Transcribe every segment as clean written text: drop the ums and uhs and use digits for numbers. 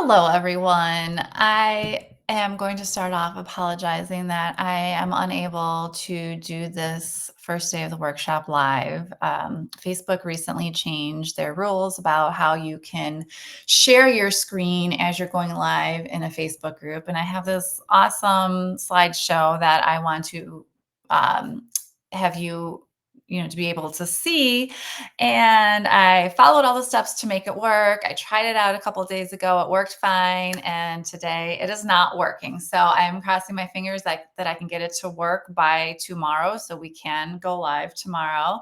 Hello, everyone. I am going to start off apologizing that I am unable to do this first day of the workshop live. Facebook recently changed their rules about how you can share your screen as you're going live in a Facebook group. And I have this awesome slideshow that I want to um, have you to be able to see, and I followed all the steps to make it work. I tried it out a couple of days ago. It worked fine. And today it is not working. So I'm crossing my fingers that I can get it to work by tomorrow so we can go live tomorrow.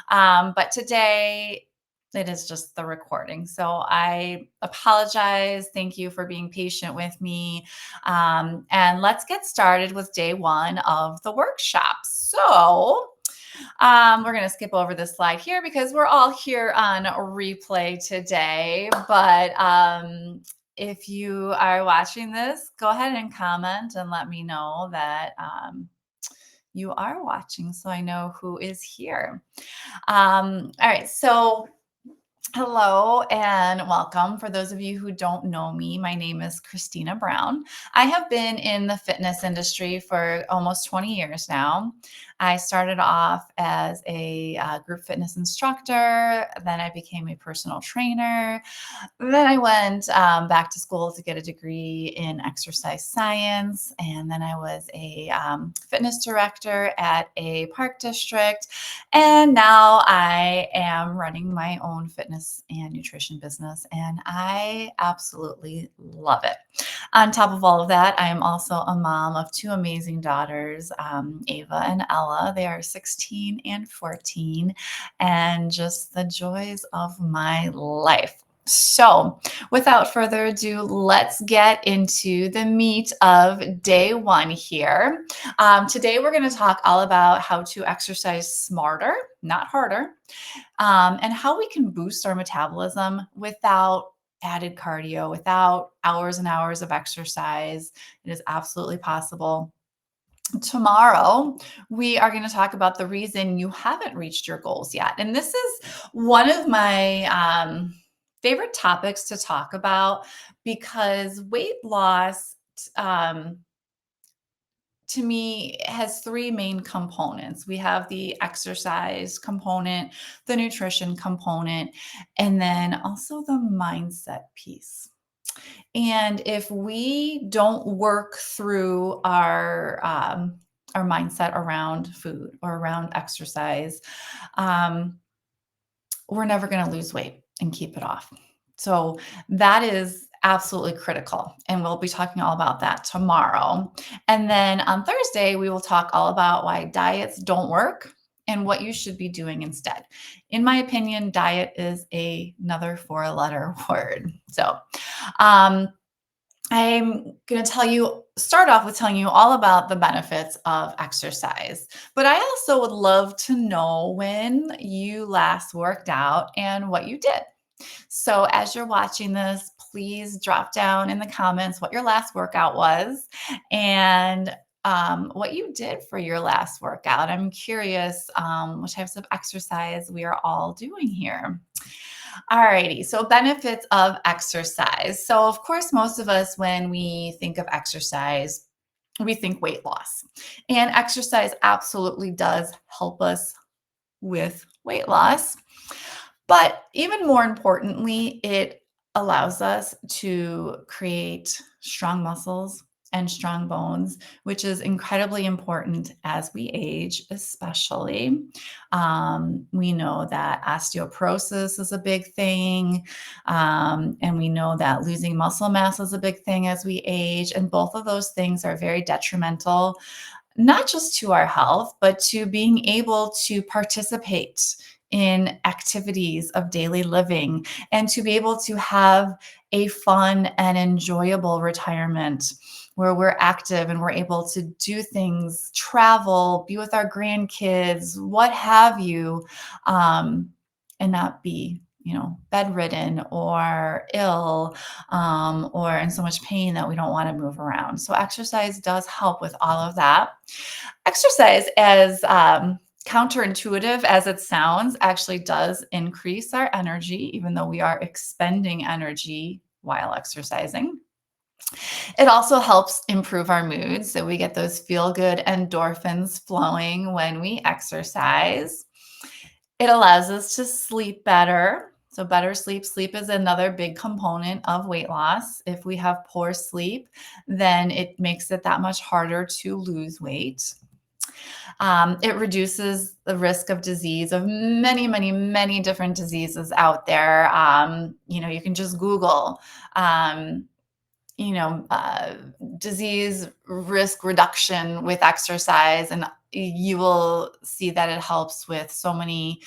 But today it is just the recording. So I apologize. Thank you for being patient with me. And let's get started with day one of the workshop. So we're going to skip over this slide here because we're all here on replay today. But if you are watching this, go ahead and comment and let me know that you are watching so I know who is here. All right. So hello and welcome. For those of you who don't know me, my name is Christina Brown. I have been in the fitness industry for almost 20 years now. I started off as a group fitness instructor, then I became a personal trainer. Then I went back to school to get a degree in exercise science. And then I was a fitness director at a park district. And now I am running my own fitness and nutrition business. And I absolutely love it. On top of all of that, I am also a mom of two amazing daughters, Ava and Ella. They are 16 and 14, and just the joys of my life. So, without further ado, let's get into the meat of day one here. Today, we're going to talk all about how to exercise smarter, not harder, and how we can boost our metabolism without added cardio, without hours and hours of exercise. It is absolutely possible. Tomorrow, we are going to talk about the reason you haven't reached your goals yet. And this is one of my favorite topics to talk about because weight loss, to me, has three main components. We have the exercise component, the nutrition component, and then also the mindset piece. And if we don't work through our mindset around food or around exercise, we're never going to lose weight and keep it off. So that is absolutely critical. And we'll be talking all about that tomorrow. And then on Thursday, we will talk all about why diets don't work and what you should be doing instead. In my opinion, diet is another four-letter word. So I'm going to start off with telling you all about the benefits of exercise. But I also would love to know when you last worked out and what you did. So as you're watching this, please drop down in the comments what your last workout was and what you did for your last workout. I'm curious what types of exercise we are all doing here. Alrighty, so benefits of exercise. So of course, most of us, when we think of exercise, we think weight loss. And exercise absolutely does help us with weight loss. But even more importantly, it allows us to create strong muscles and strong bones, which is incredibly important as we age, especially. We know that osteoporosis is a big thing. And we know that losing muscle mass is a big thing as we age. And both of those things are very detrimental, not just to our health, but to being able to participate in activities of daily living and to be able to have a fun and enjoyable retirement where we're active and we're able to do things, travel, be with our grandkids, what have you, and not be bedridden or ill, or in so much pain that we don't want to move around. So exercise does help with all of that. Exercise, as counterintuitive as it sounds, actually does increase our energy, even though we are expending energy while exercising. It also helps improve our mood. So we get those feel good endorphins flowing when we exercise. It allows us to sleep better. So, better sleep. Sleep is another big component of weight loss. If we have poor sleep, then it makes it that much harder to lose weight. It reduces the risk of disease, of many, many, many different diseases out there. You can just Google, um, you know, uh, disease risk reduction with exercise, and you will see that it helps with so many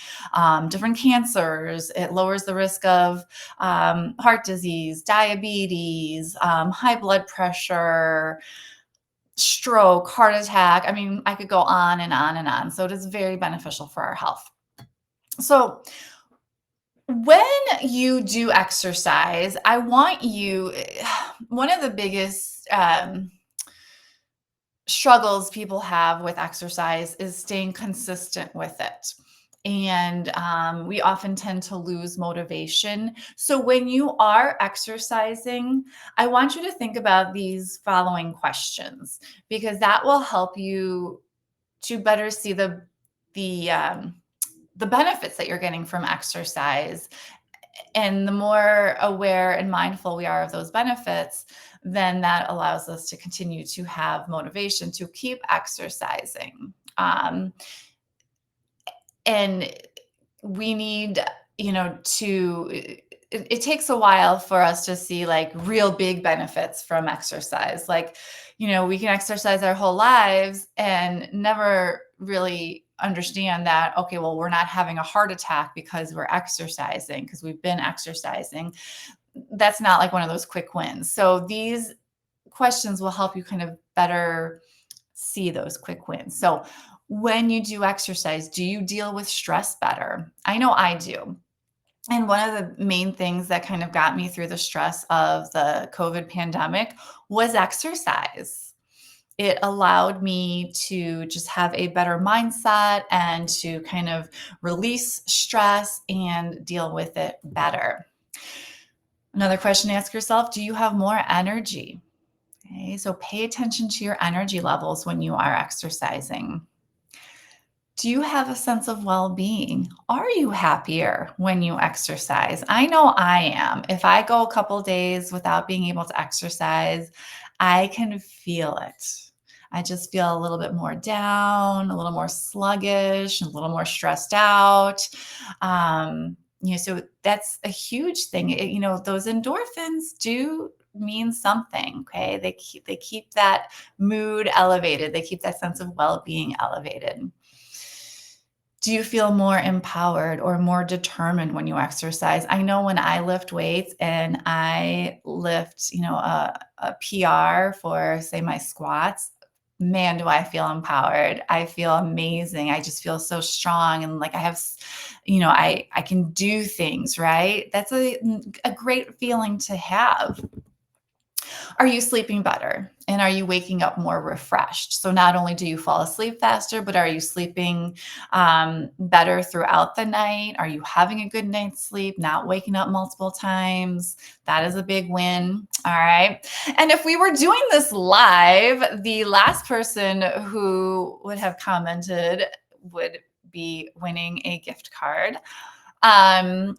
different cancers. It lowers the risk of heart disease, diabetes, high blood pressure, stroke, heart attack. I mean, I could go on and on and on. So it is very beneficial for our health. So when you do exercise, I want you, one of the biggest struggles people have with exercise is staying consistent with it. And we often tend to lose motivation. So when you are exercising, I want you to think about these following questions, because that will help you to better see the benefits that you're getting from exercise. And the more aware and mindful we are of those benefits, then that allows us to continue to have motivation to keep exercising. And we need, to, it takes a while for us to see like real big benefits from exercise. Like, we can exercise our whole lives and never really understand that, okay, well, we're not having a heart attack because we're exercising, because we've been exercising. That's not like one of those quick wins. So these questions will help you kind of better see those quick wins. So when you do exercise, do you deal with stress better? I know I do. And one of the main things that kind of got me through the stress of the COVID pandemic was exercise. It allowed me to just have a better mindset and to kind of release stress and deal with it better. Another question to ask yourself, do you have more energy? Okay, so pay attention to your energy levels when you are exercising. Do you have a sense of well being? Are you happier when you exercise? I know I am. If I go a couple days without being able to exercise, I can feel it. I just feel a little bit more down, a little more sluggish, a little more stressed out. So that's a huge thing. Those endorphins do mean something. Okay, they keep that mood elevated. They keep that sense of well being elevated. Do you feel more empowered or more determined when you exercise? I know when I lift weights and I lift, a PR for, say, my squats, man, do I feel empowered. I feel amazing. I just feel so strong, and like I have, I can do things, right? That's a great feeling to have. Are you sleeping better? And are you waking up more refreshed? So not only do you fall asleep faster, but are you sleeping better throughout the night? Are you having a good night's sleep, not waking up multiple times? That is a big win. All right. And if we were doing this live, the last person who would have commented would be winning a gift card.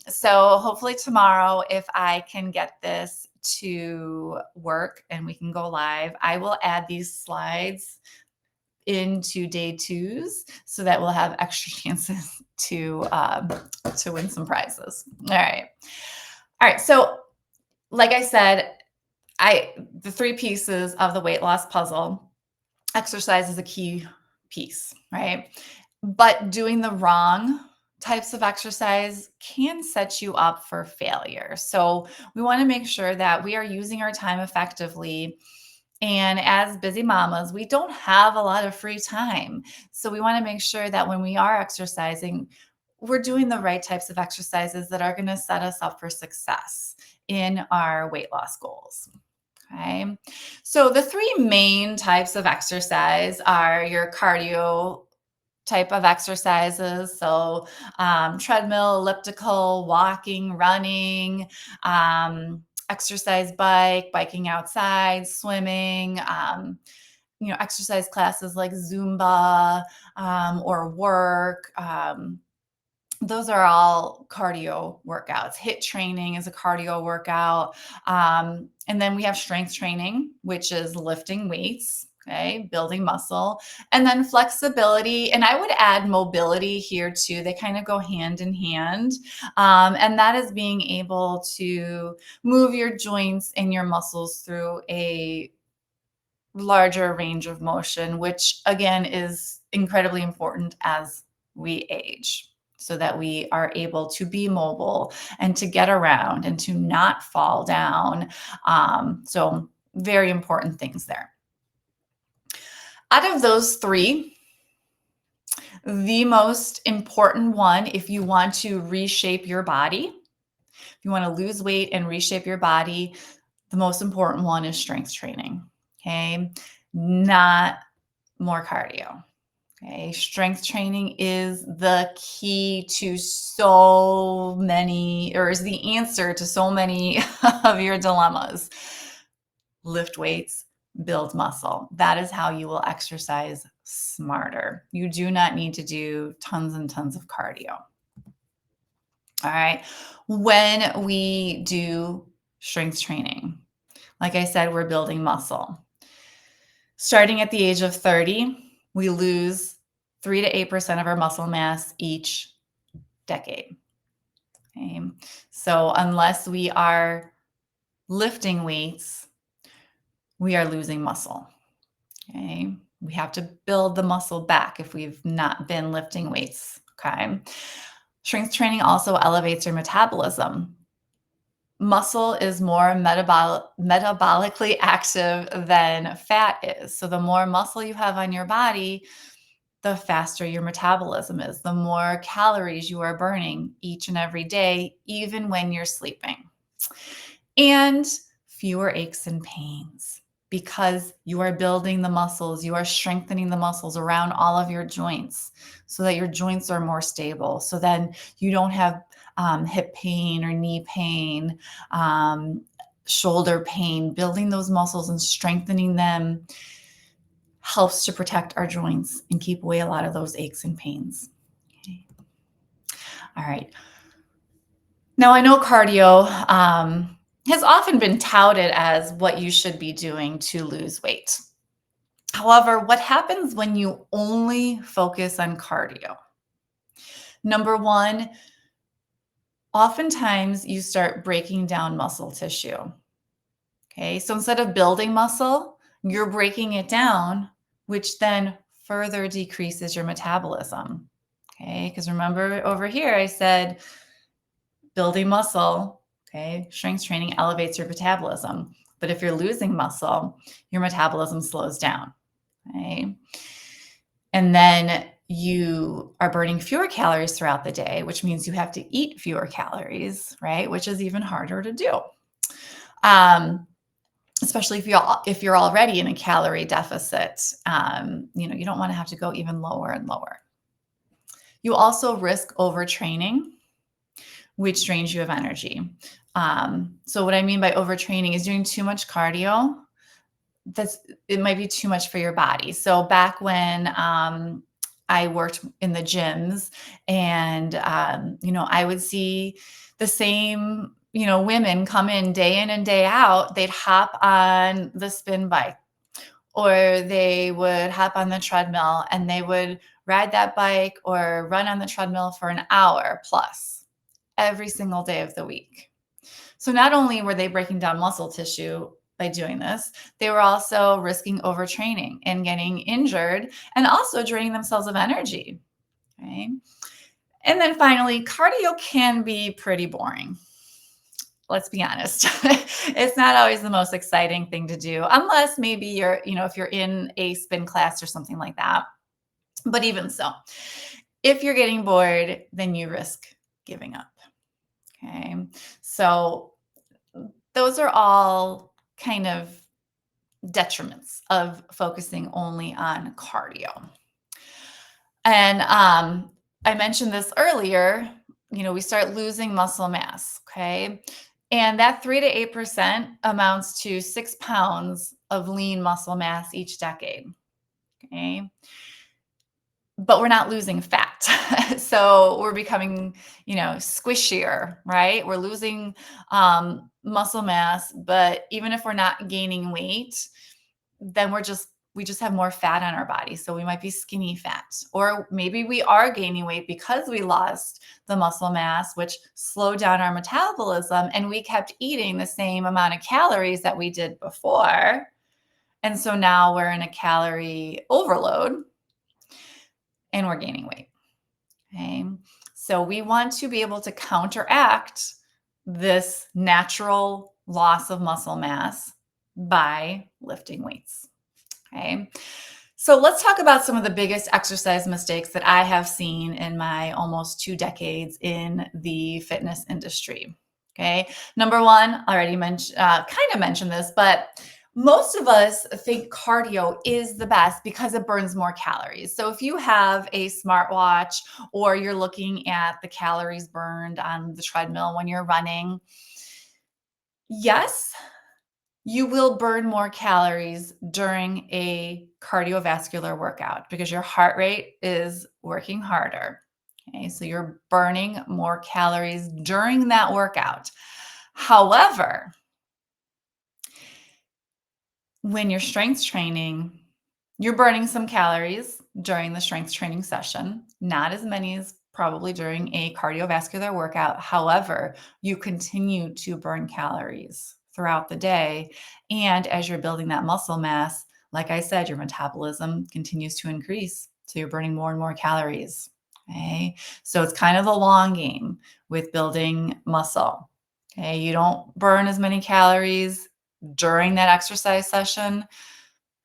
So hopefully tomorrow, if I can get this to work and we can go live, I will add these slides into day twos so that we'll have extra chances to win some prizes. All right. So like I said, the three pieces of the weight loss puzzle, exercise is a key piece, right? But doing the wrong types of exercise can set you up for failure. So we want to make sure that we are using our time effectively. And as busy mamas, we don't have a lot of free time. So we want to make sure that when we are exercising, we're doing the right types of exercises that are going to set us up for success in our weight loss goals. Okay. So the three main types of exercise are your cardio type of exercises. So treadmill, elliptical, walking, running, exercise bike, biking outside, swimming, exercise classes like Zumba, or work. Those are all cardio workouts. HIIT training is a cardio workout. And then we have strength training, which is lifting weights, okay, building muscle. And then flexibility. And I would add mobility here too. They kind of go hand in hand. And that is being able to move your joints and your muscles through a larger range of motion, which again is incredibly important as we age, so that we are able to be mobile and to get around and to not fall down. So, very important things there. Out of those three, the most important one, if you want to reshape your body, if you want to lose weight and reshape your body, the most important one is strength training. Okay. Not more cardio. Okay. Strength training is the key to so many, or is the answer to so many of your dilemmas. Lift weights, build muscle. That is how you will exercise smarter. You do not need to do tons and tons of cardio. All right. When we do strength training, like I said, we're building muscle. Starting at the age of 30, we lose 3 to 8% of our muscle mass each decade. Okay. So unless we are lifting weights, we are losing muscle. Okay. We have to build the muscle back if we've not been lifting weights. Okay. Strength training also elevates your metabolism. Muscle is more metabolically active than fat is. So the more muscle you have on your body, the faster your metabolism is, the more calories you are burning each and every day, even when you're sleeping. And fewer aches and pains, because you are building the muscles, you are strengthening the muscles around all of your joints so that your joints are more stable. So then you don't have hip pain or knee pain, shoulder pain. Building those muscles and strengthening them helps to protect our joints and keep away a lot of those aches and pains. Okay. All right. Now, I know cardio has often been touted as what you should be doing to lose weight. However, what happens when you only focus on cardio? Number one, oftentimes you start breaking down muscle tissue. Okay, so instead of building muscle, you're breaking it down, which then further decreases your metabolism. Okay, because remember over here, I said building muscle, okay, strength training elevates your metabolism. But if you're losing muscle, your metabolism slows down. Okay. And then you are burning fewer calories throughout the day, which means you have to eat fewer calories, right? Which is even harder to do. Especially if you're already in a calorie deficit, you don't want to have to go even lower and lower. You also risk overtraining, which drains you of energy. So what I mean by overtraining is doing too much cardio. It might be too much for your body. So back when I worked in the gyms, and I would see the same women come in and day out. They'd hop on the spin bike, or they would hop on the treadmill, and they would ride that bike or run on the treadmill for an hour plus every single day of the week. So not only were they breaking down muscle tissue by doing this, they were also risking overtraining and getting injured, and also draining themselves of energy. Right? And then finally, cardio can be pretty boring. Let's be honest. It's not always the most exciting thing to do, unless maybe if you're in a spin class or something like that. But even so, if you're getting bored, then you risk giving up. Okay. So those are all kind of detriments of focusing only on cardio. And I mentioned this earlier, we start losing muscle mass. Okay. And that 3 to 8% amounts to 6 pounds of lean muscle mass each decade. Okay. But we're not losing fat. So we're becoming, squishier, right? We're losing muscle mass, but even if we're not gaining weight, then we just have more fat on our body. So we might be skinny fat, or maybe we are gaining weight because we lost the muscle mass, which slowed down our metabolism, and we kept eating the same amount of calories that we did before. And so now we're in a calorie overload and we're gaining weight. Okay. So we want to be able to counteract this natural loss of muscle mass by lifting weights. Okay. So let's talk about some of the biggest exercise mistakes that I have seen in my almost 2 decades in the fitness industry. Okay. Number one, I already kind of mentioned this, but most of us think cardio is the best because it burns more calories. So if you have a smartwatch or you're looking at the calories burned on the treadmill when you're running, yes, you will burn more calories during a cardiovascular workout because your heart rate is working harder. Okay, so you're burning more calories during that workout. However, when you're strength training, you're burning some calories during the strength training session, not as many as probably during a cardiovascular workout. However, you continue to burn calories throughout the day. And as you're building that muscle mass, like I said, your metabolism continues to increase. So you're burning more and more calories. Okay. So it's kind of a long game with building muscle. Okay. You don't burn as many calories during that exercise session,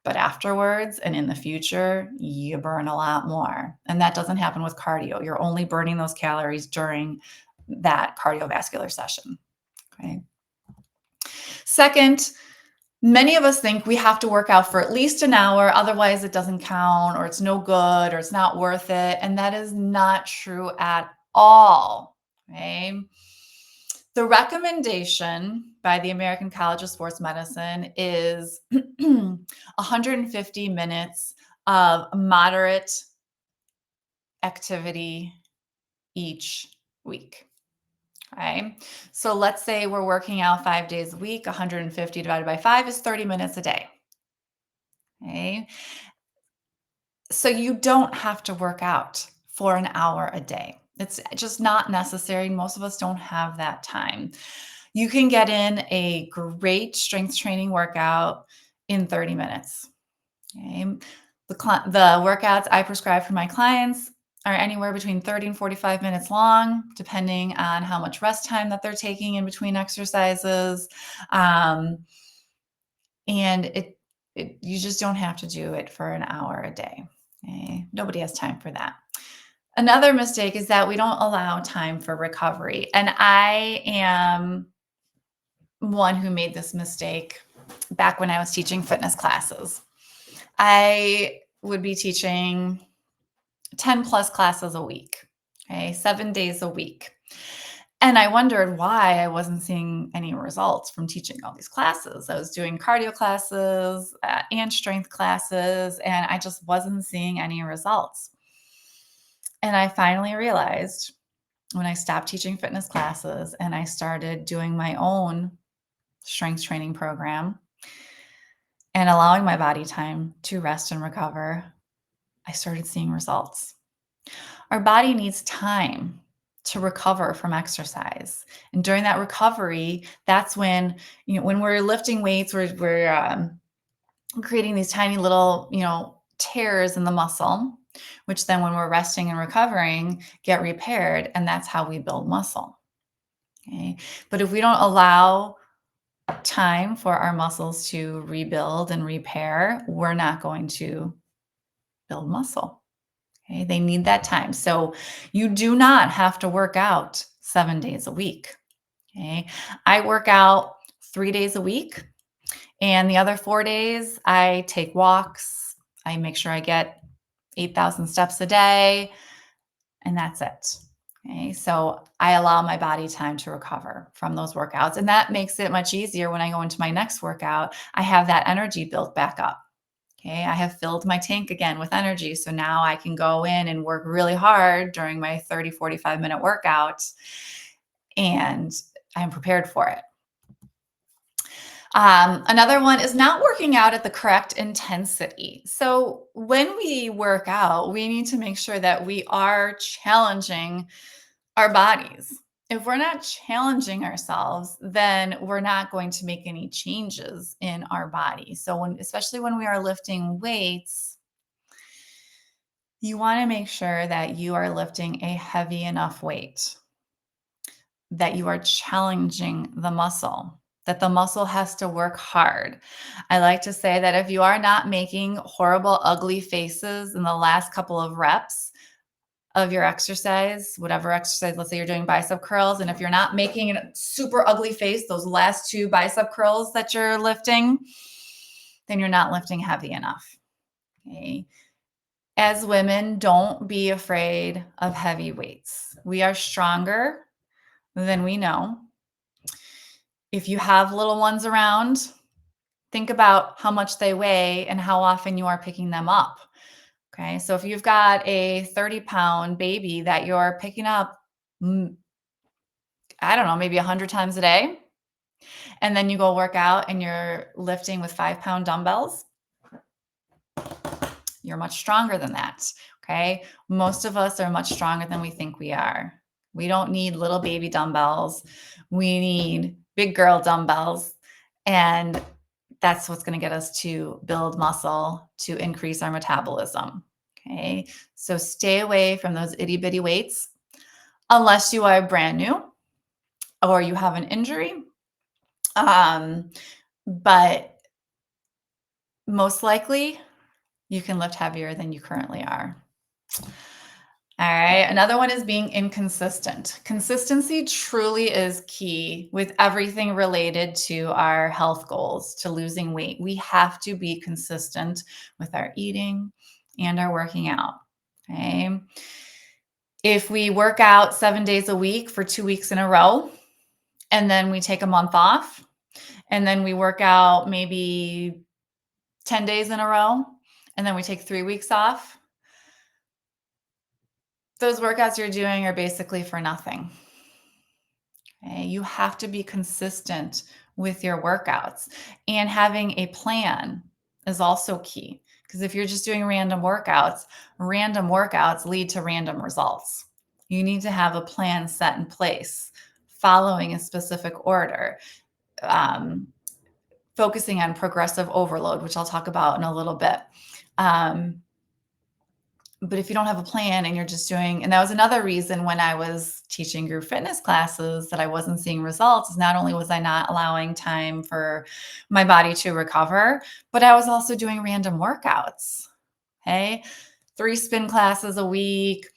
but afterwards and in the future, you burn a lot more. And that doesn't happen with cardio. You're only burning those calories during that cardiovascular session. Okay. Second, many of us think we have to work out for at least an hour, otherwise it doesn't count, or it's no good, or it's not worth it. And that is not true at all. Okay. The recommendation by the American College of Sports Medicine is 150 minutes of moderate activity each week. Okay. So let's say we're working out 5 days a week. 150 divided by 5 is 30 minutes a day. Okay. So you don't have to work out for an hour a day. It's just not necessary. Most of us don't have that time. You can get in a great strength training workout in 30 minutes. Okay. The workouts I prescribe for my clients are anywhere between 30 and 45 minutes long, depending on how much rest time that they're taking in between exercises. Um, and you just don't have to do it for an hour a day. Okay? Nobody has time for that. Another mistake is that we don't allow time for recovery. And I am one who made this mistake back when I was teaching fitness classes. I would be teaching 10 plus classes a week, okay, 7 days a week. And I wondered why I wasn't seeing any results from teaching all these classes. I was doing cardio classes and strength classes, and I just wasn't seeing any results. And I finally realized when I stopped teaching fitness classes and I started doing my own strength training program and allowing my body time to rest and recover, I started seeing results. Our body needs time to recover from exercise. And during that recovery, that's when, when we're lifting weights, we're creating these tiny little, tears in the muscle, which then when we're resting and recovering, get repaired. And that's how we build muscle. Okay. But if we don't allow time for our muscles to rebuild and repair, we're not going to build muscle. Okay, they need that time. So you do not have to work out 7 days a week. Okay, I work out 3 days a week, and the other 4 days I take walks. I make sure I get 8,000 steps a day, and that's it. Okay, so I allow my body time to recover from those workouts. And that makes it much easier when I go into my next workout. I have that energy built back up. Okay, I have filled my tank again with energy. So now I can go in and work really hard during my 30, 45-minute workout, and I'm prepared for it. Another one is not working out at the correct intensity. So when we work out, we need to make sure that we are challenging our bodies. If we're not challenging ourselves, then we're not going to make any changes in our body. So especially when we are lifting weights, you want to make sure that you are lifting a heavy enough weight, that you are challenging the muscle, that the muscle has to work hard. I like to say that if you are not making horrible, ugly faces in the last couple of reps of your exercise, whatever exercise, let's say you're doing bicep curls, and if you're not making a super ugly face, those last two bicep curls that you're lifting, then you're not lifting heavy enough. Okay. As women, don't be afraid of heavy weights. We are stronger than we know. If you have little ones around, think about how much they weigh and how often you are picking them up. Okay. So if you've got a 30-pound baby that you're picking up, I don't know, maybe 100 times a day, and then you go work out and you're lifting with 5-pound dumbbells, you're much stronger than that. Okay. Most of us are much stronger than we think we are. We don't need little baby dumbbells. We need big girl dumbbells. And that's what's going to get us to build muscle, to increase our metabolism. Okay. So stay away from those itty bitty weights unless you are brand new or you have an injury. But most likely you can lift heavier than you currently are. All right. Another one is being inconsistent. Consistency truly is key with everything related to our health goals, to losing weight. We have to be consistent with our eating and our working out. Okay. If we work out 7 days a week for 2 weeks in a row, and then we take a month off, and then we work out maybe 10 days in a row, and then we take 3 weeks off, those workouts you're doing are basically for nothing. Okay? You have to be consistent with your workouts, and having a plan is also key, because if you're just doing random workouts lead to random results. You need to have a plan set in place, following a specific order, um, focusing on progressive overload, which I'll talk about in a little bit. But if you don't have a plan and you're just doing, and that was another reason when I was teaching group fitness classes that I wasn't seeing results, is not only was I not allowing time for my body to recover, but I was also doing random workouts. Okay. 3 spin classes a week,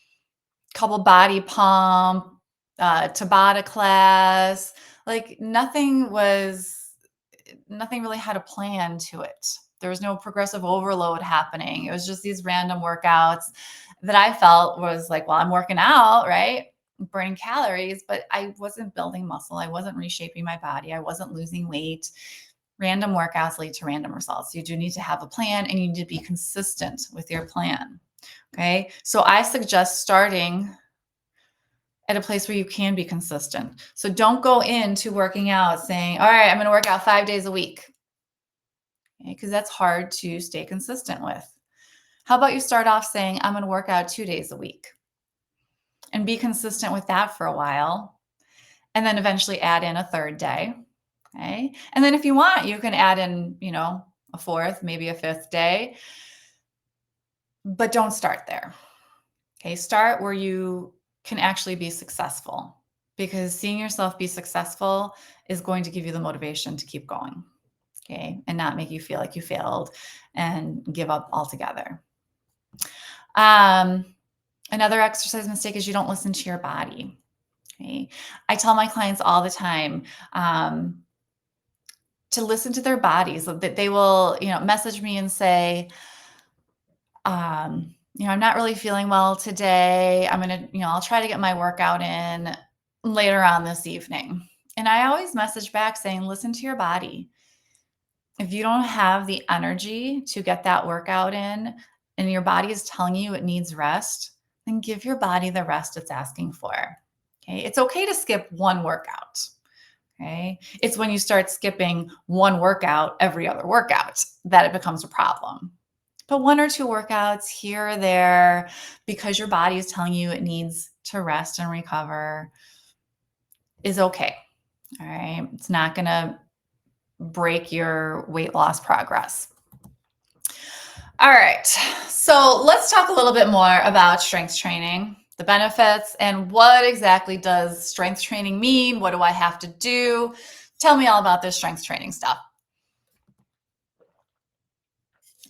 couple body pump, Tabata class, like nothing really had a plan to it. There was no progressive overload happening. It was just these random workouts that I felt was like, well, I'm working out, right? Burning calories, but I wasn't building muscle. I wasn't reshaping my body. I wasn't losing weight. Random workouts lead to random results. You do need to have a plan, and you need to be consistent with your plan. Okay. So I suggest starting at a place where you can be consistent. So don't go into working out saying, all right, I'm going to work out 5 days a week. Okay, because that's hard to stay consistent with. How about you start off saying, I'm going to work out 2 days a week, and be consistent with that for a while, and then eventually add in a third day. Okay. And then if you want, you can add in, a fourth, maybe a fifth day, but don't start there. Okay. Start where you can actually be successful, because seeing yourself be successful is going to give you the motivation to keep going. Okay. And not make you feel like you failed and give up altogether. Another exercise mistake is you don't listen to your body. Okay. I tell my clients all the time, to listen to their bodies, that they will, message me and say, I'm not really feeling well today. I'm going to, I'll try to get my workout in later on this evening. And I always message back saying, listen to your body. If you don't have the energy to get that workout in and your body is telling you it needs rest, then give your body the rest it's asking for. Okay. It's okay to skip one workout. Okay. It's when you start skipping one workout every other workout that it becomes a problem. But one or two workouts here or there, because your body is telling you it needs to rest and recover, is okay. All right. It's not going to break your weight loss progress. All right. So let's talk a little bit more about strength training, the benefits, and what exactly does strength training mean? What do I have to do? Tell me all about this strength training stuff.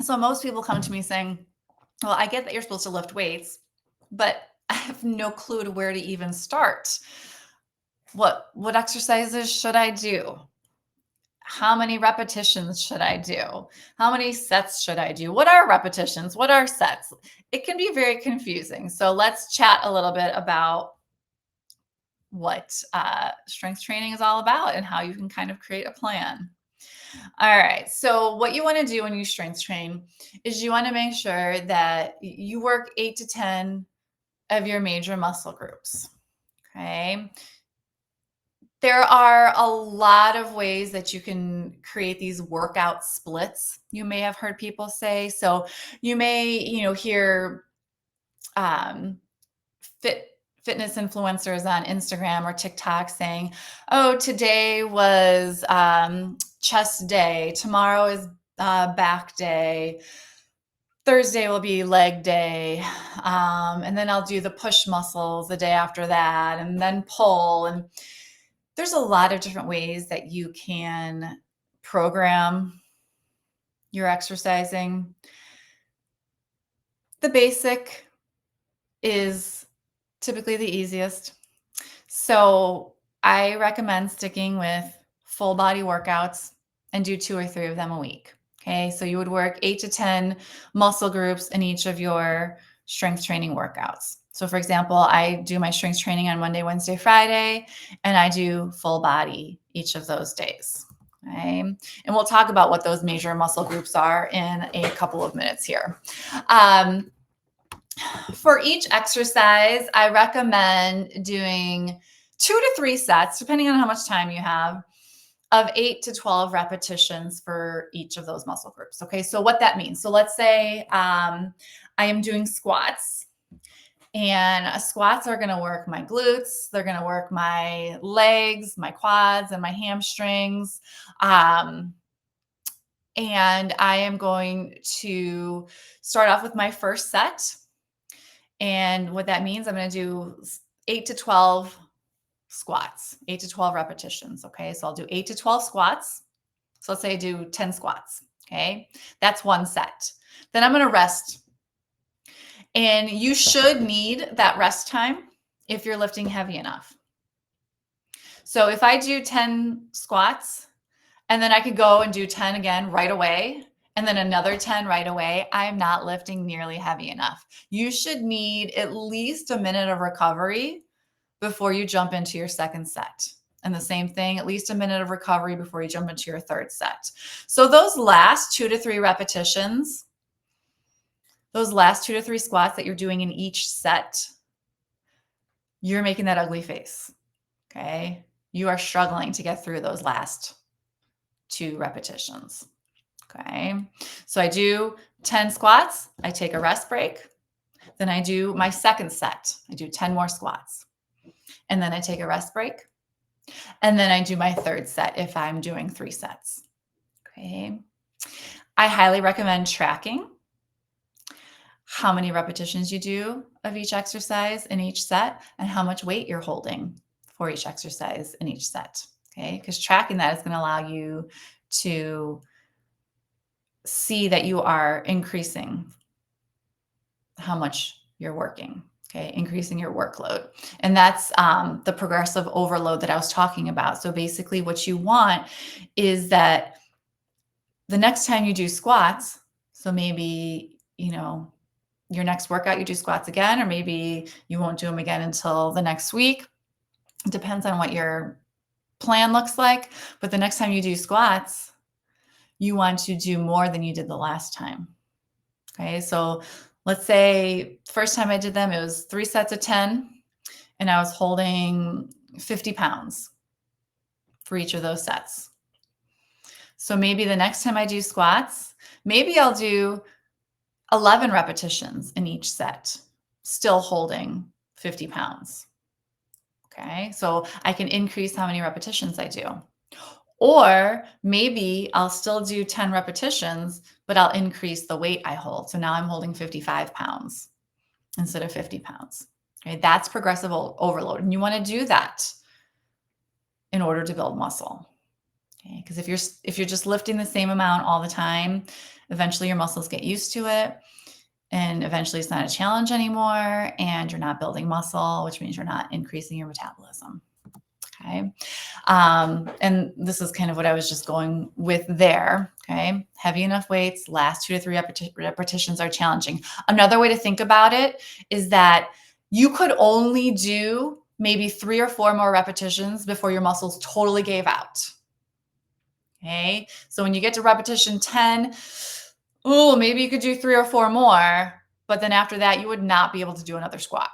So most people come to me saying, well, I get that you're supposed to lift weights, but I have no clue to where to even start. What exercises should I do? How many repetitions should I do? How many sets should I do? What are repetitions? What are sets? It can be very confusing. So let's chat a little bit about what strength training is all about and how you can kind of create a plan. All right. So what you want to do when you strength train is you want to make sure that you work 8 to 10 of your major muscle groups. Okay. There are a lot of ways that you can create these workout splits. You may have heard people say. So you may, hear um, fitness influencers on Instagram or TikTok saying, "Oh, today was chest day. Tomorrow is back day. Thursday will be leg day. And then I'll do the push muscles the day after that, and then pull." And there's a lot of different ways that you can program your exercising. The basic is typically the easiest. So I recommend sticking with full body workouts and do 2 or 3 of them a week. Okay. So you would work 8 to 10 muscle groups in each of your strength training workouts. So for example, I do my strength training on Monday, Wednesday, Friday, and I do full body each of those days. Okay. And we'll talk about what those major muscle groups are in a couple of minutes here. For each exercise, I recommend doing 2 to 3 sets, depending on how much time you have, of 8 to 12 repetitions for each of those muscle groups. Okay, so what that means. So let's say I am doing squats, and squats are going to work my glutes, they're going to work my legs, my quads, and my hamstrings. And I am going to start off with my first set. And what that means, I'm going to do 8 to 12 squats, 8 to 12 repetitions. Okay. So I'll do 8 to 12 squats. So let's say I do 10 squats. Okay. That's one set. Then I'm going to rest. And you should need that rest time if you're lifting heavy enough. So if I do 10 squats and then I could go and do 10 again right away, and then another 10 right away, I'm not lifting nearly heavy enough. You should need at least a minute of recovery before you jump into your second set. And the same thing, at least a minute of recovery before you jump into your third set. So those last 2 to 3 repetitions, those last 2 to 3 squats that you're doing in each set, you're making that ugly face. Okay. You are struggling to get through those last 2 repetitions. Okay. So I do 10 squats. I take a rest break. Then I do my second set. I do 10 more squats. And then I take a rest break. And then I do my third set if I'm doing 3 sets. Okay. I highly recommend tracking how many repetitions you do of each exercise in each set and how much weight you're holding for each exercise in each set. Okay. Because tracking that is going to allow you to see that you are increasing how much you're working. Okay, increasing your workload. And that's the progressive overload that I was talking about. So basically what you want is that the next time you do squats, so maybe, your next workout, you do squats again, or maybe you won't do them again until the next week. It depends on what your plan looks like. But the next time you do squats, you want to do more than you did the last time. Okay, so let's say first time I did them, it was 3 sets of 10, and I was holding 50 pounds for each of those sets. So maybe the next time I do squats, maybe I'll do 11 repetitions in each set, still holding 50 pounds. Okay, so I can increase how many repetitions I do. Or maybe I'll still do 10 repetitions, but I'll increase the weight I hold. So now I'm holding 55 pounds instead of 50 pounds. Okay, that's progressive overload. And you want to do that in order to build muscle. Okay, because if you're just lifting the same amount all the time, eventually your muscles get used to it. And eventually it's not a challenge anymore. And you're not building muscle, which means you're not increasing your metabolism. Okay. And this is kind of what I was just going with there. Okay. Heavy enough weights, last 2 to 3 repetitions are challenging. Another way to think about it is that you could only do maybe 3 or 4 more repetitions before your muscles totally gave out. Okay. So when you get to repetition 10, oh, maybe you could do 3 or 4 more, but then after that, you would not be able to do another squat.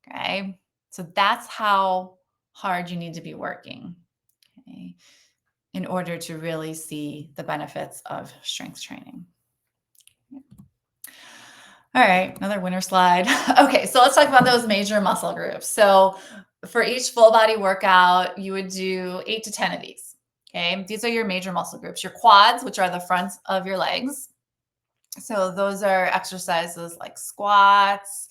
Okay. So that's how hard you need to be working, okay, in order to really see the benefits of strength training. All right, another winner slide. Okay, so let's talk about those major muscle groups. So for each full body workout, you would do 8 to 10 of these. Okay, these are your major muscle groups. Your quads, which are the fronts of your legs. So those are exercises like squats.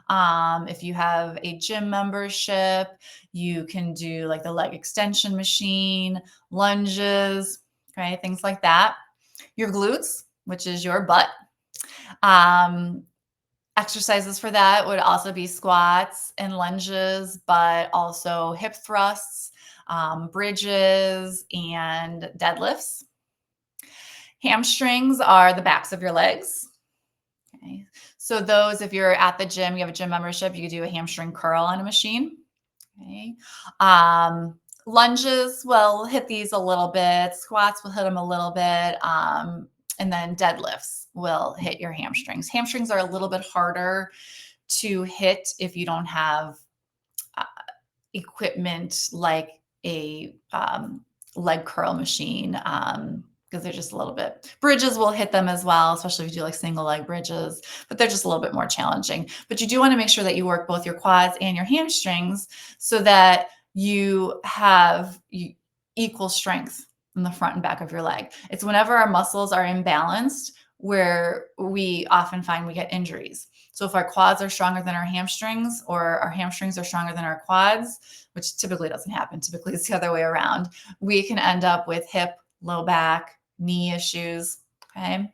If you have a gym membership, you can do like the leg extension machine, lunges, okay, things like that. Your glutes, which is your butt. Exercises for that would also be squats and lunges, but also hip thrusts, bridges, and deadlifts. Hamstrings are the backs of your legs. Okay. So those, if you're at the gym, you have a gym membership, you can do a hamstring curl on a machine. Okay. Lunges will hit these a little bit. Squats will hit them a little bit. And then deadlifts will hit your hamstrings. Hamstrings are a little bit harder to hit if you don't have equipment like a leg curl machine, because they're just a little bit. Bridges will hit them as well, especially if you do like single leg bridges, but they're just a little bit more challenging. But you do want to make sure that you work both your quads and your hamstrings so that you have equal strength in the front and back of your leg. It's whenever our muscles are imbalanced where we often find we get injuries. So if our quads are stronger than our hamstrings, or our hamstrings are stronger than our quads, which typically doesn't happen, typically it's the other way around, we can end up with hip, low back, knee issues. Okay.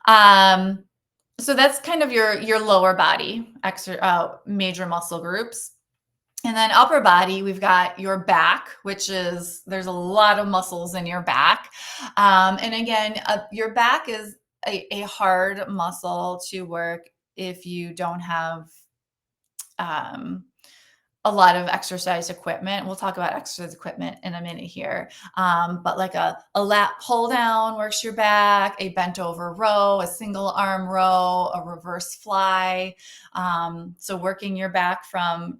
So that's kind of your lower body major muscle groups. And then upper body, we've got your back, which is, there's a lot of muscles in your back. And again, your back is a hard muscle to work if you don't have a lot of exercise equipment. We'll talk about exercise equipment in a minute here. But like a lat pull down works your back, a bent over row, a single arm row, a reverse fly. So working your back from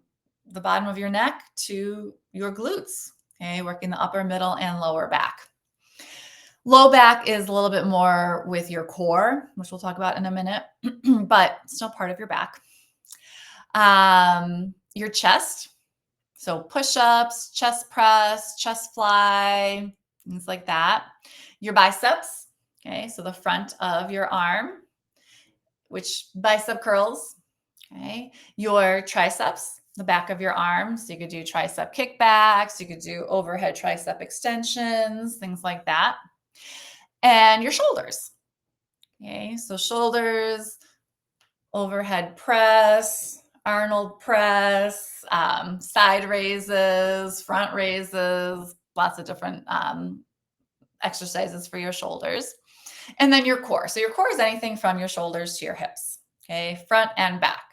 the bottom of your neck to your glutes, okay, working the upper, middle, and lower back. Low back is a little bit more with your core, which we'll talk about in a minute, but still part of your back. Your chest, so push-ups, chest press, chest fly, things like that. Your biceps, okay, so the front of your arm, which bicep curls, okay. Your triceps, the back of your arm, so you could do tricep kickbacks, you could do overhead tricep extensions, things like that. And your shoulders, okay, so shoulders, overhead press, Arnold press, side raises, front raises, lots of different exercises for your shoulders. And then your core. So your core is anything from your shoulders to your hips. Okay, front and back.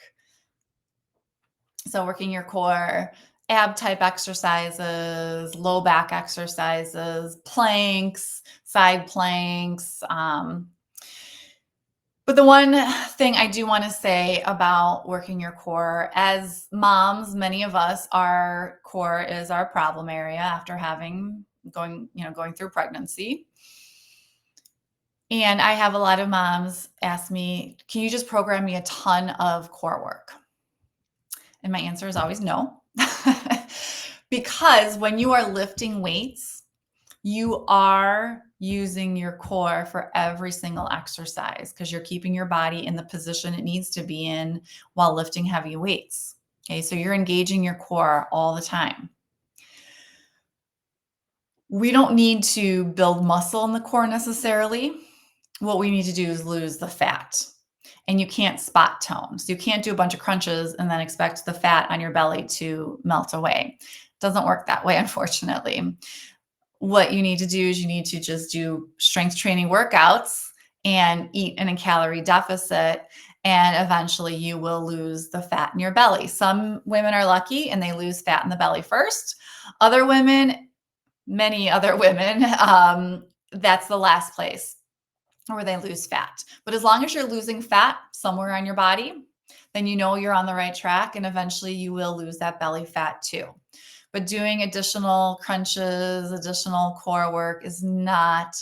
So working your core, ab type exercises, low back exercises, planks, side planks. But the one thing I do want to say about working your core, as moms, many of us, our core is our problem area after going through pregnancy. And I have a lot of moms ask me, can you just program me a ton of core work? And my answer is always no. Because when you are lifting weights, you are using your core for every single exercise because you're keeping your body in the position it needs to be in while lifting heavy weights. Okay, so you're engaging your core all the time. We don't need to build muscle in the core necessarily. What we need to do is lose the fat. And you can't spot tone. So you can't do a bunch of crunches and then expect the fat on your belly to melt away. It doesn't work that way, unfortunately. What you need to do is you need to just do strength training workouts and eat in a calorie deficit. And eventually you will lose the fat in your belly. Some women are lucky and they lose fat in the belly first. Other women, many other women, that's the last place where they lose fat. But as long as you're losing fat somewhere on your body, then you know you're on the right track and eventually you will lose that belly fat too. But doing additional crunches, additional core work is not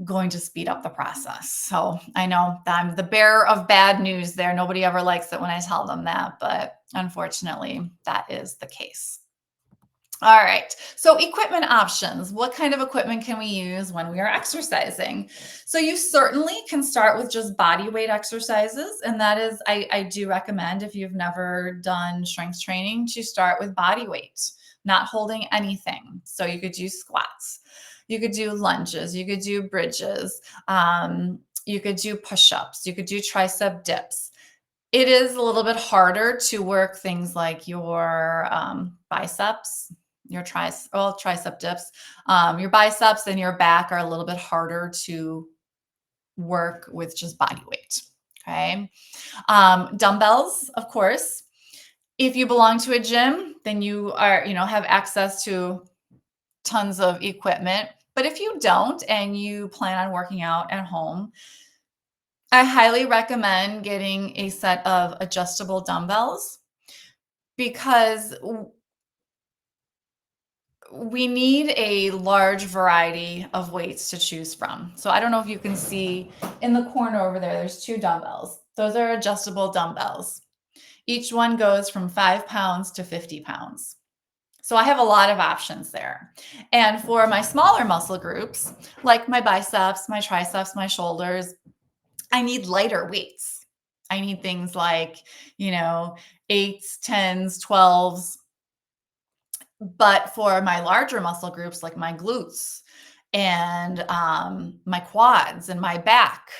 going to speed up the process. So I know that I'm the bearer of bad news there. Nobody ever likes it when I tell them that, but unfortunately, that is the case. All right. So equipment options. What kind of equipment can we use when we are exercising? So you certainly can start with just body weight exercises. And that is, I do recommend if you've never done strength training to start with body weight, not holding anything. So you could do squats, you could do lunges, you could do bridges, you could do push-ups, you could do tricep dips. It is a little bit harder to work things like your biceps, your tricep dips. Your biceps and your back are a little bit harder to work with just body weight. Okay. Dumbbells, of course. If you belong to a gym, then you have access to tons of equipment. But if you don't and you plan on working out at home, I highly recommend getting a set of adjustable dumbbells because we need a large variety of weights to choose from. So I don't know if you can see in the corner over there, there's two dumbbells. Those are adjustable dumbbells. Each one goes from 5 pounds to 50 pounds. So I have a lot of options there. And for my smaller muscle groups, like my biceps, my triceps, my shoulders, I need lighter weights. I need things like, 8s, 10s, 12s. But for my larger muscle groups, like my glutes and my quads and my back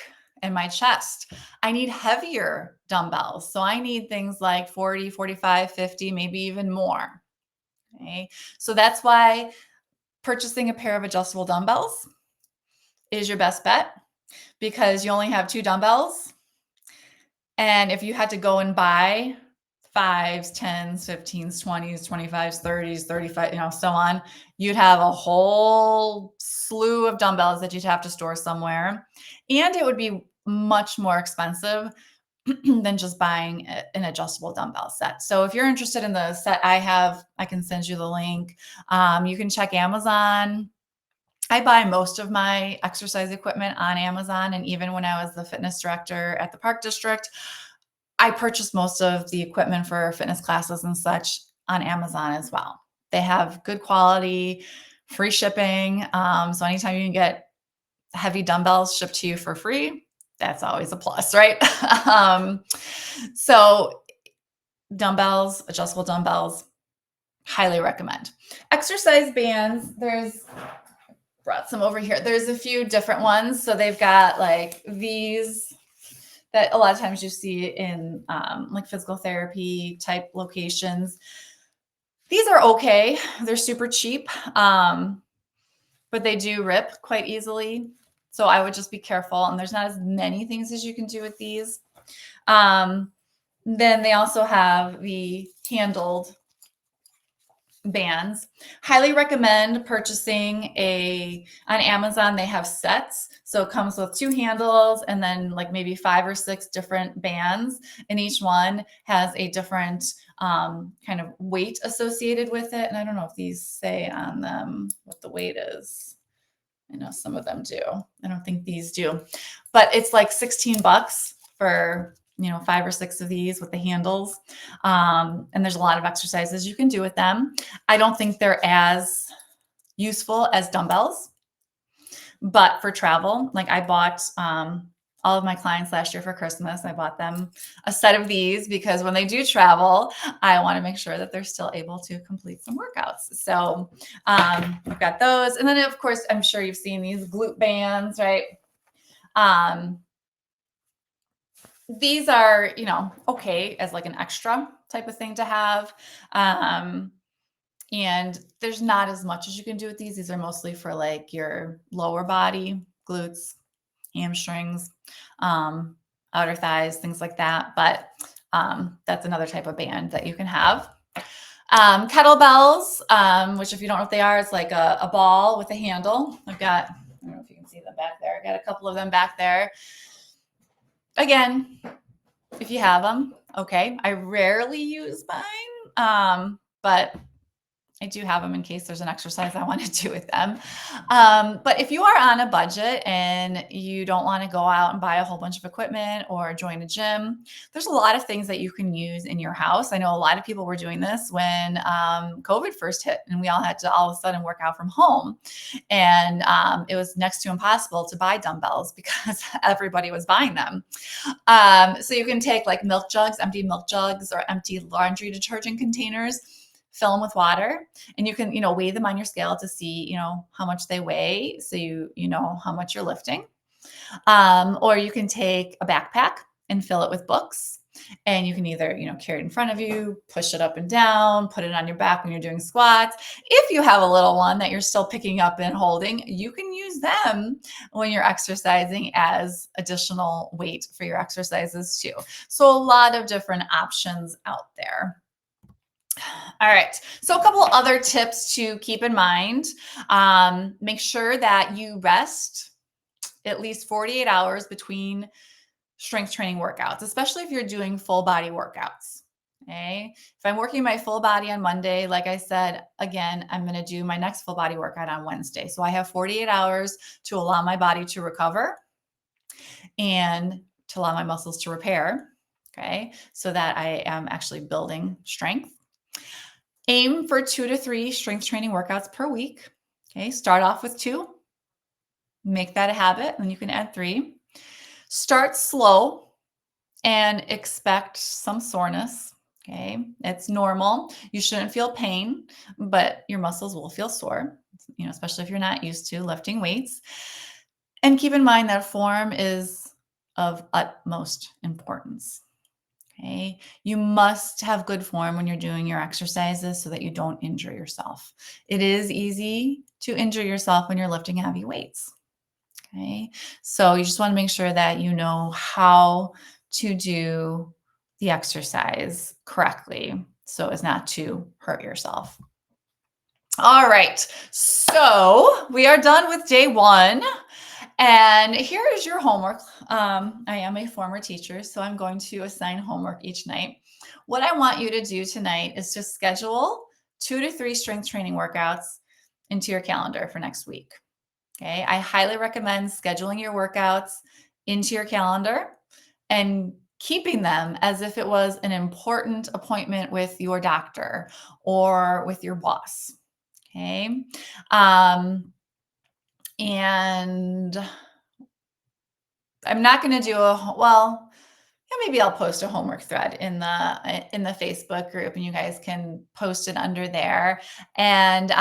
and my chest, I need heavier dumbbells. So I need things like 40, 45, 50, maybe even more. Okay. So that's why purchasing a pair of adjustable dumbbells is your best bet because you only have two dumbbells. And if you had to go and buy 5s, 10s, 15s, 20s, 25s, 30s, 35, so on, you'd have a whole slew of dumbbells that you'd have to store somewhere. And it would be much more expensive than just buying an adjustable dumbbell set. So if you're interested in the set I have, I can send you the link. You can check Amazon. I buy most of my exercise equipment on Amazon. And even when I was the fitness director at the Park District, I purchased most of the equipment for fitness classes and such on Amazon as well. They have good quality, free shipping. So anytime you can get heavy dumbbells shipped to you for free, that's always a plus, right? So dumbbells, adjustable dumbbells, highly recommend. Exercise bands, brought some over here. There's a few different ones. So they've got like these that a lot of times you see in like physical therapy type locations. These are okay. They're super cheap, but they do rip quite easily. So I would just be careful. And there's not as many things as you can do with these. Then they also have the handled bands. Highly recommend purchasing on Amazon. They have sets. So it comes with 2 handles and then like maybe 5 or 6 different bands. And each one has a different kind of weight associated with it. And I don't know if these say on them what the weight is. I know some of them do. I don't think these do, but it's like $16 for 5 or 6 of these with the handles. And there's a lot of exercises you can do with them. I don't think they're as useful as dumbbells, but for travel, like I bought all of my clients last year for Christmas, I bought them a set of these because when they do travel, I want to make sure that they're still able to complete some workouts. So we've got those. And then, of course, I'm sure you've seen these glute bands, right? These are, okay as like an extra type of thing to have. And there's not as much as you can do with these. These are mostly for like your lower body, glutes, hamstrings, outer thighs, things like that. But that's another type of band that you can have. Kettlebells, which if you don't know what they are, it's like a ball with a handle. I don't know if you can see them back there. I got a couple of them back there. Again, if you have them, okay. I rarely use mine, but I do have them in case there's an exercise I want to do with them. But if you are on a budget and you don't want to go out and buy a whole bunch of equipment or join a gym, there's a lot of things that you can use in your house. I know a lot of people were doing this when COVID first hit and we all had to all of a sudden work out from home. And it was next to impossible to buy dumbbells because everybody was buying them. So you can take like milk jugs, empty milk jugs, or empty laundry detergent containers, fill them with water, and you can, weigh them on your scale to see, how much they weigh. So you know how much you're lifting. Or you can take a backpack and fill it with books. And you can either, carry it in front of you, push it up and down, put it on your back when you're doing squats. If you have a little one that you're still picking up and holding, you can use them when you're exercising as additional weight for your exercises too. So a lot of different options out there. All right. So a couple other tips to keep in mind. Make sure that you rest at least 48 hours between strength training workouts, especially if you're doing full body workouts. Okay. If I'm working my full body on Monday, like I said, again, I'm going to do my next full body workout on Wednesday. So I have 48 hours to allow my body to recover and to allow my muscles to repair. Okay. So that I am actually building strength. Aim for 2 to 3 strength training workouts per week. Okay, start off with 2. Make that a habit, and you can add 3. Start slow and expect some soreness. Okay, it's normal. You shouldn't feel pain, but your muscles will feel sore, especially if you're not used to lifting weights. And keep in mind that form is of utmost importance. Okay. You must have good form when you're doing your exercises so that you don't injure yourself. It is easy to injure yourself when you're lifting heavy weights. Okay. So you just want to make sure that you know how to do the exercise correctly so as not to hurt yourself. All right. So we are done with day 1. And here is your homework. I am a former teacher, so I'm going to assign homework each night. What I want you to do tonight is just schedule 2 to 3 strength training workouts into your calendar for next week. Okay. I highly recommend scheduling your workouts into your calendar and keeping them as if it was an important appointment with your doctor or with your boss. Okay. And I'm not going to do maybe I'll post a homework thread in the Facebook group, and you guys can post it under there. And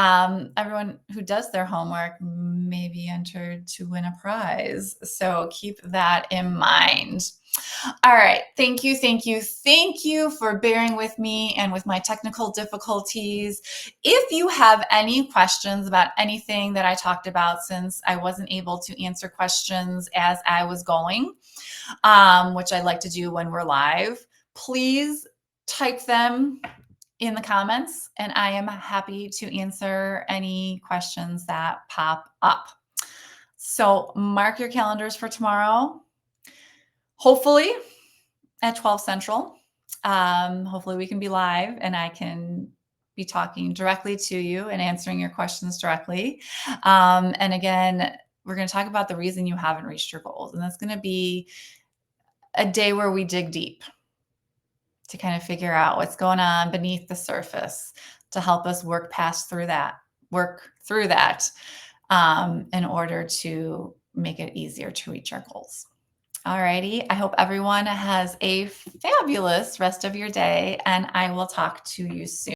everyone who does their homework may be entered to win a prize. So keep that in mind. All right. Thank you. Thank you. Thank you for bearing with me and with my technical difficulties. If you have any questions about anything that I talked about, since I wasn't able to answer questions as I was going, which I like to do when we're live, please type them in the comments and I am happy to answer any questions that pop up. So mark your calendars for tomorrow. Hopefully at 12 Central. Hopefully we can be live and I can be talking directly to you and answering your questions directly. And again, we're going to talk about the reason you haven't reached your goals. And that's going to be a day where we dig deep to kind of figure out what's going on beneath the surface to help us work through that in order to make it easier to reach our goals. Alrighty. I hope everyone has a fabulous rest of your day, and I will talk to you soon.